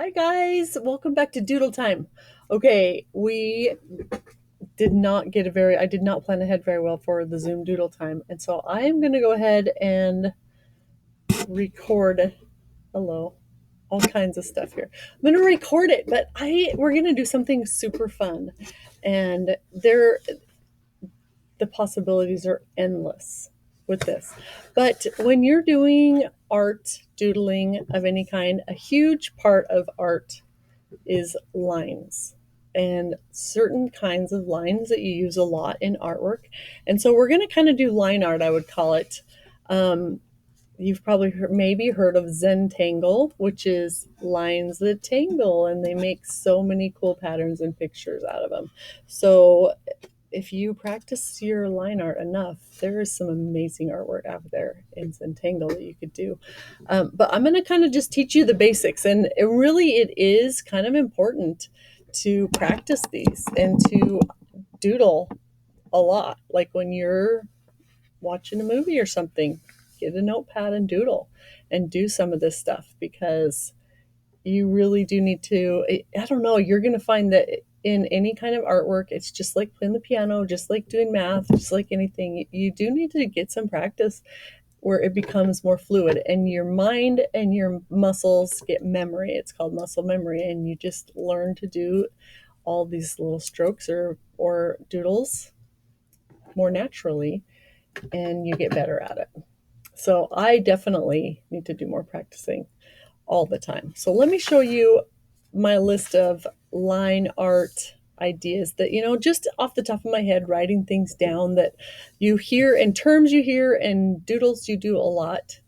Hi guys, welcome back to Doodle Time. Okay, we did not get I did not plan ahead very well for the Zoom Doodle Time. And so I am going to go ahead and record, hello, all kinds of stuff here. I'm going to record it, but we're going to do something super fun. And the possibilities are endless with this. But when you're doing art, doodling of any kind, a huge part of art is lines and certain kinds of lines that you use a lot in artwork. And so we're going to kind of do line art, I would call it. You've probably maybe heard of Zentangle, which is lines that tangle, and they make so many cool patterns and pictures out of them. So if you practice your line art enough, there is some amazing artwork out there in Zentangle that you could do. But I'm going to kind of just teach you the basics. And it is kind of important to practice these and to doodle a lot. Like when you're watching a movie or something, get a notepad and doodle and do some of this stuff because you really do need to. I don't know, you're going to find that in any kind of artwork, it's just like playing the piano, just like doing math, just like anything. You do need to get some practice where it becomes more fluid and your mind and your muscles get memory. It's called muscle memory, and you just learn to do all these little strokes or doodles more naturally, and you get better at it. So I definitely need to do more practicing all the time. So let me show you my list of line art ideas that, just off the top of my head, writing things down that you hear and terms you hear and doodles you do a lot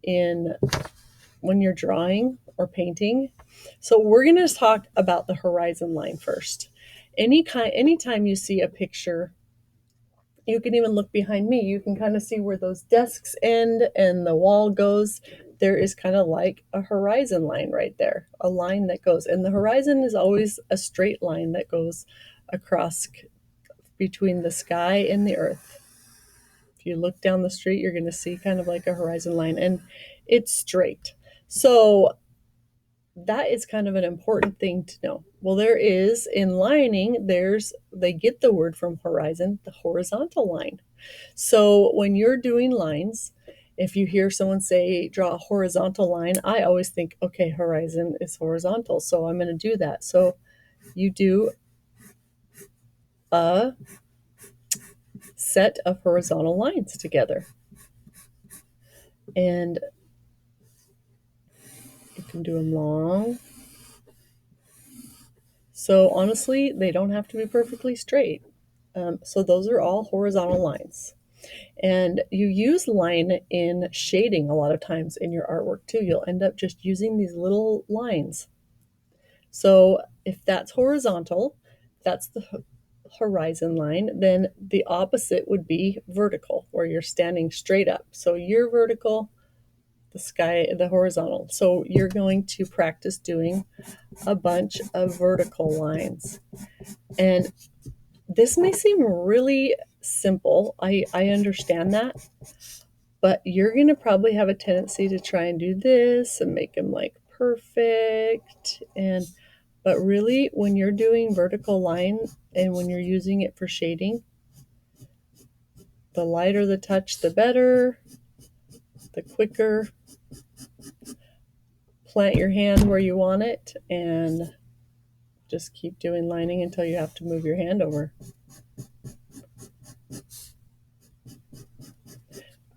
in when you're drawing or painting. So we're going to talk about the horizon line first. Anytime you see a picture, you can even look behind me. You can kind of see where those desks end and the wall goes. There is kind of like a horizon line right there, a line that goes. And the horizon is always a straight line that goes across between the sky and the earth. If you look down the street, you're going to see kind of like a horizon line, and it's straight. So that is kind of an important thing to know. Well, there is in lining, they get the word from horizon, the horizontal line. So when you're doing lines, if you hear someone say draw a horizontal line, I always think, okay, horizon is horizontal, so I'm going to do that. So you do a set of horizontal lines together. And you can do them long. So honestly, they don't have to be perfectly straight. So those are all horizontal lines. And you use line in shading a lot of times in your artwork too. You'll end up just using these little lines. So if that's horizontal, that's the horizon line, then the opposite would be vertical, where you're standing straight up. So you're vertical, the sky, the horizontal. So you're going to practice doing a bunch of vertical lines. And this may seem really simple. I understand that. But you're going to probably have a tendency to try and do this and make them like perfect. But really, when you're doing vertical line and when you're using it for shading, the lighter the touch, the better, the quicker. Plant your hand where you want it and just keep doing lining until you have to move your hand over.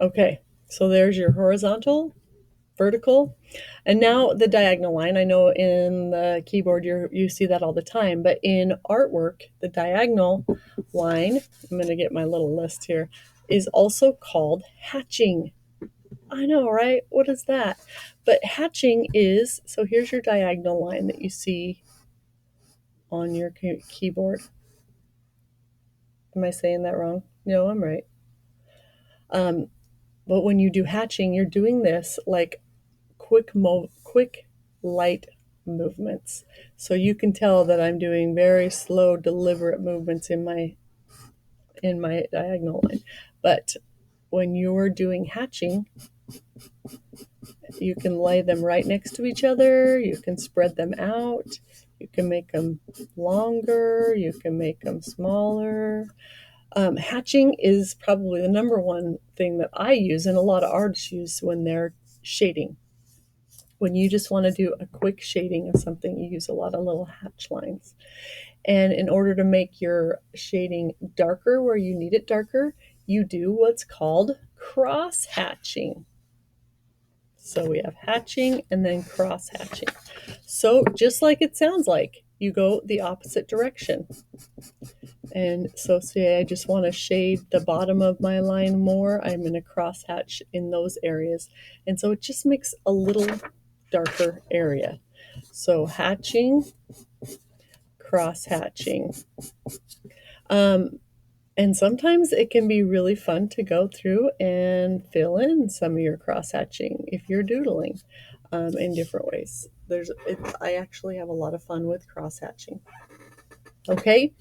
Okay, so there's your horizontal, vertical, and now the diagonal line. I know in the keyboard you see that all the time, but in artwork, the diagonal line, I'm going to get my little list here, is also called hatching. I know, right? What is that? But hatching is, so here's your diagonal line that you see on your keyboard. Am I saying that wrong? No, I'm right. But when you do hatching, you're doing this like quick light movements. So you can tell that I'm doing very slow, deliberate movements in my diagonal line. But when you're doing hatching, You can lay them right next to each other. You can spread them out. You can make them longer. You can make them smaller. Hatching is probably the number one thing that I use and a lot of artists use when they're shading. When you just want to do a quick shading of something, you use a lot of little hatch lines. And in order to make your shading darker where you need it darker, you do what's called cross hatching. So we have hatching and then cross hatching. So just like it sounds like, you go the opposite direction. And so say I just want to shade the bottom of my line more, I'm going to cross hatch in those areas. And so it just makes a little darker area. So hatching, cross hatching. And sometimes it can be really fun to go through and fill in some of your cross hatching if you're doodling in different ways. I actually have a lot of fun with cross hatching. Okay,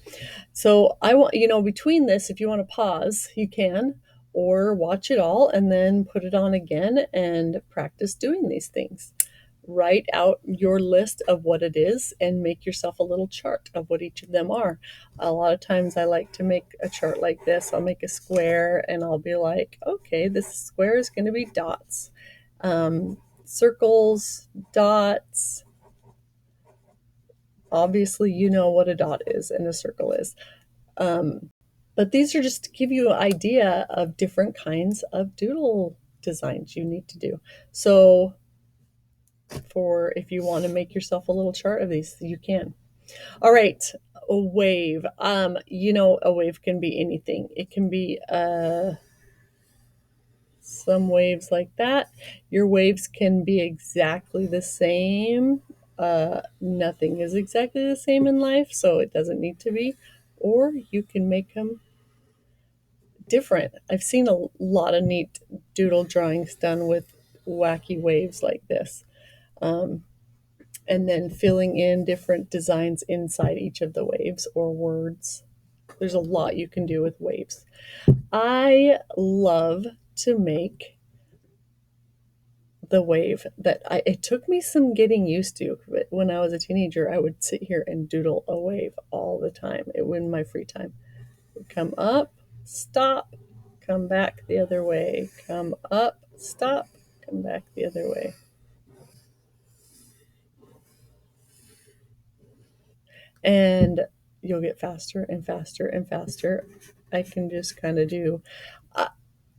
so I want, between this, if you want to pause, you can, or watch it all and then put it on again and practice doing these things. Write out your list of what it is and make yourself a little chart of what each of them are. A lot of times I like to make a chart like this. I'll make a square and I'll be like, okay, this square is going to be dots, circles, dots. Obviously, you know what a dot is and a circle is. But these are just to give you an idea of different kinds of doodle designs you need to do. So for if you want to make yourself a little chart of these, you can. All right, a wave. A wave can be anything. It can be some waves like that. Your waves can be exactly the same. Nothing is exactly the same in life, so it doesn't need to be. Or you can make them different. I've seen a lot of neat doodle drawings done with wacky waves like this. And then filling in different designs inside each of the waves or words. There's a lot you can do with waves. I love to make the wave it took me some getting used to. But when I was a teenager, I would sit here and doodle a wave all the time. It in my free time. Would come up, stop, come back the other way, come up, stop, come back the other way. And you'll get faster and faster and faster. I can just kind of do.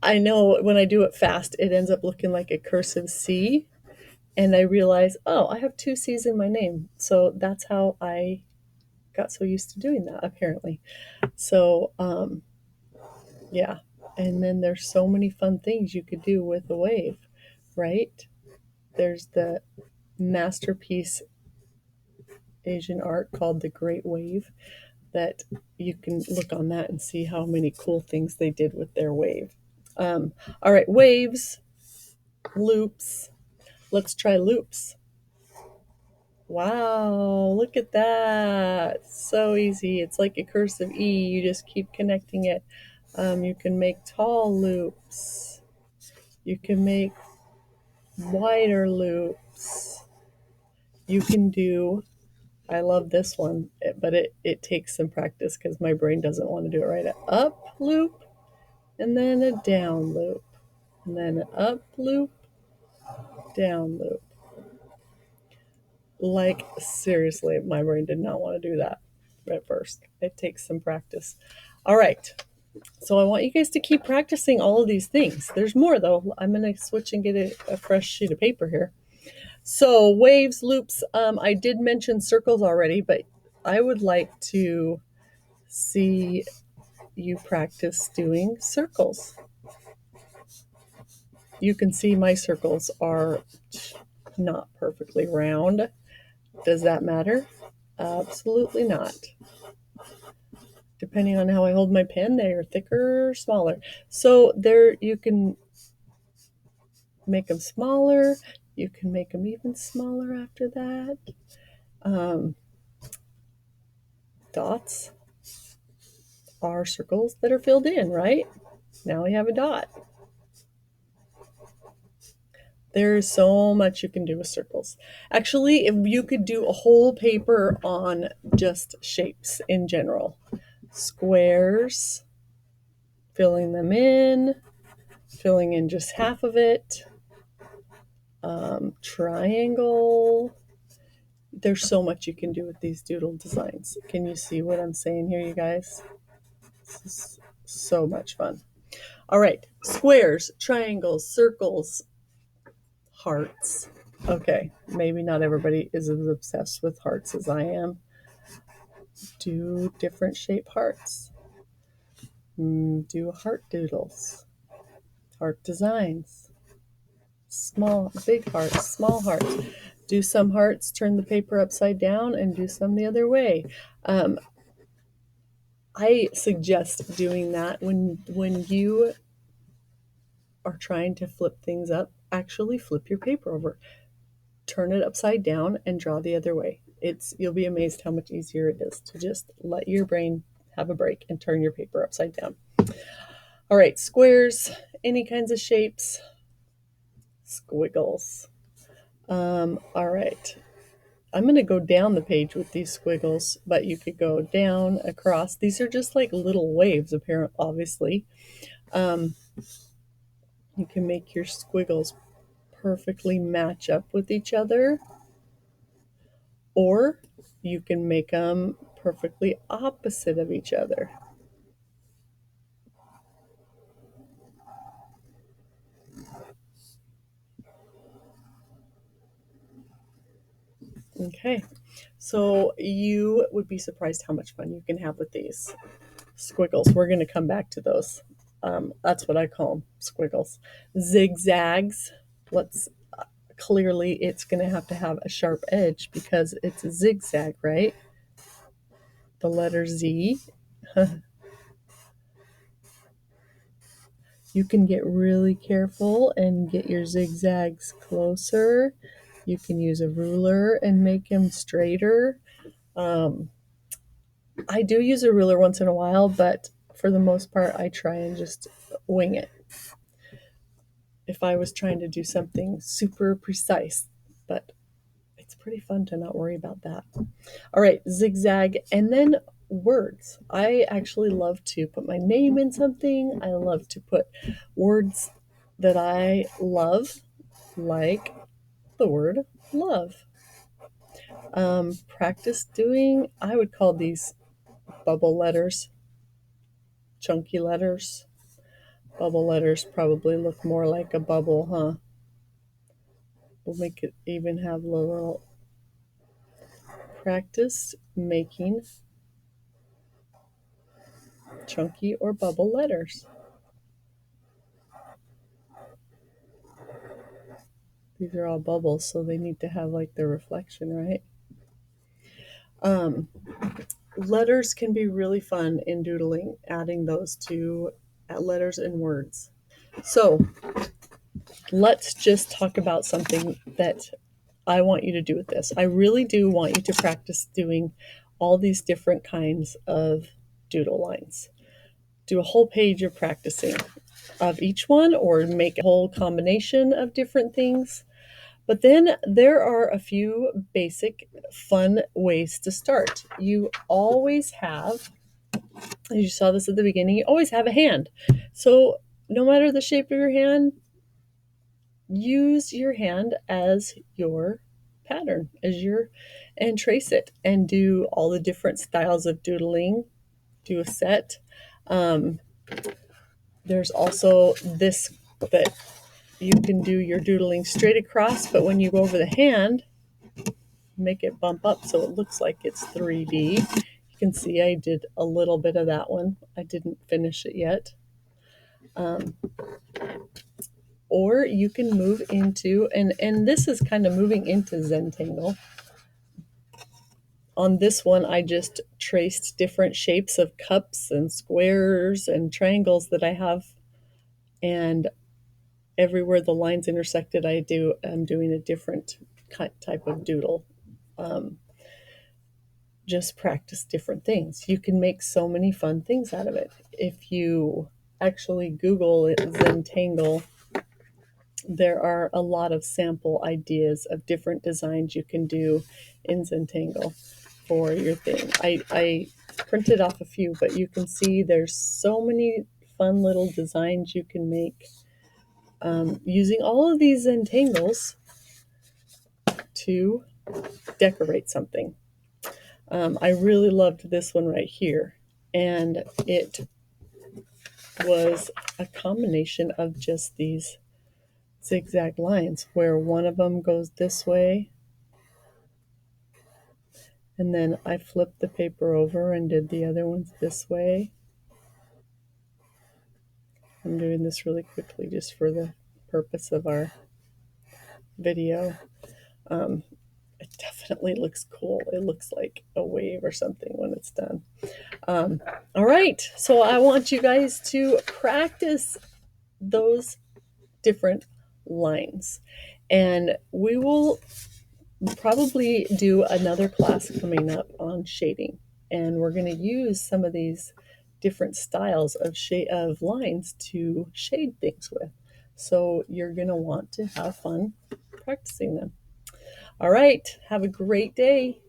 I know when I do it fast, it ends up looking like a cursive C. And I realize, oh, I have two C's in my name. So that's how I got so used to doing that, apparently. So, yeah. And then there's so many fun things you could do with a wave, right? There's the masterpiece Asian art called the Great Wave that you can look on that and see how many cool things they did with their wave. All right, waves, loops. Let's try loops. Wow, look at that. So easy. It's like a cursive E. You just keep connecting it. You can make tall loops. You can make wider loops. You can do, I love this one, but it takes some practice because my brain doesn't want to do it right. An up loop and then a down loop. And then an up loop, down loop. Like, seriously, my brain did not want to do that at first. It takes some practice. All right. So I want you guys to keep practicing all of these things. There's more, though. I'm going to switch and get a fresh sheet of paper here. So waves, loops. I did mention circles already, but I would like to see you practice doing circles. You can see my circles are not perfectly round. Does that matter? Absolutely not. Depending on how I hold my pen, they are thicker or smaller. So there, you can make them smaller. You can make them even smaller after that. Dots are circles that are filled in, right? Now we have a dot. There's so much you can do with circles. Actually, if you could do a whole paper on just shapes in general. Squares, filling them in, filling in just half of it. Triangle. There's so much you can do with these doodle designs. Can you see what I'm saying here, you guys? This is so much fun. All right, squares, triangles, circles, hearts. Okay, maybe not everybody is as obsessed with hearts as I am. Do different shape hearts. Do heart doodles, heart designs, small, big hearts, small hearts. Do some hearts, turn the paper upside down, and do some the other way. I suggest doing that when you are trying to flip things up. Actually, flip your paper over, turn it upside down, and draw the other way. You'll be amazed how much easier it is to just let your brain have a break and turn your paper upside down. All right, squares, any kinds of shapes, squiggles. All right, I'm going to go down the page with these squiggles, but you could go down, across. These are just like little waves, apparently, obviously. You can make your squiggles perfectly match up with each other, or you can make them perfectly opposite of each other. Okay, so you would be surprised how much fun you can have with these squiggles. We're going to come back to those. That's what I call them, squiggles. Zigzags. Let's clearly it's going to have a sharp edge because it's a zigzag, right? The letter Z. You can get really careful and get your zigzags closer. You can use a ruler and make them straighter. I do use a ruler once in a while, but for the most part, I try and just wing it. If I was trying to do something super precise, but it's pretty fun to not worry about that. All right, zigzag, and then words. I actually love to put my name in something. I love to put words that I love, like the word love. Practice doing, I would call these bubble letters, chunky letters. Bubble letters probably look more like a bubble, huh? We'll make it even have a little practice making chunky or bubble letters. These are all bubbles, so they need to have like the reflection, right? Letters can be really fun in doodling, adding those to letters and words. So let's just talk about something that I want you to do with this. I really do want you to practice doing all these different kinds of doodle lines. Do a whole page of practicing of each one, or make a whole combination of different things. But then there are a few basic fun ways to start. You always have, as you saw this at the beginning, you always have a hand. So no matter the shape of your hand, use your hand as your pattern, and trace it and do all the different styles of doodling. Do a set. There's also this that you can do your doodling straight across, but when you go over the hand, make it bump up so it looks like it's 3D. You can see I did a little bit of that one. I didn't finish it yet. Or you can move into, and this is kind of moving into Zentangle. On this one, I just traced different shapes of cups and squares and triangles that I have, and everywhere the lines intersected, I'm doing a different type of doodle. Just practice different things. You can make so many fun things out of it. If you actually Google it, Zentangle, there are a lot of sample ideas of different designs you can do in Zentangle for your thing. I printed off a few, but you can see there's so many fun little designs you can make using all of these Zentangles to decorate something. I really loved this one right here, and it was a combination of just these zigzag lines where one of them goes this way, and then I flipped the paper over and did the other ones this way. I'm doing this really quickly just for the purpose of our video. It definitely looks cool. It looks like a wave or something when it's done. All right, so I want you guys to practice those different lines, and we will probably do another class coming up on shading, and we're going to use some of these different styles of lines to shade things with. So you're going to want to have fun practicing them. All right, have a great day.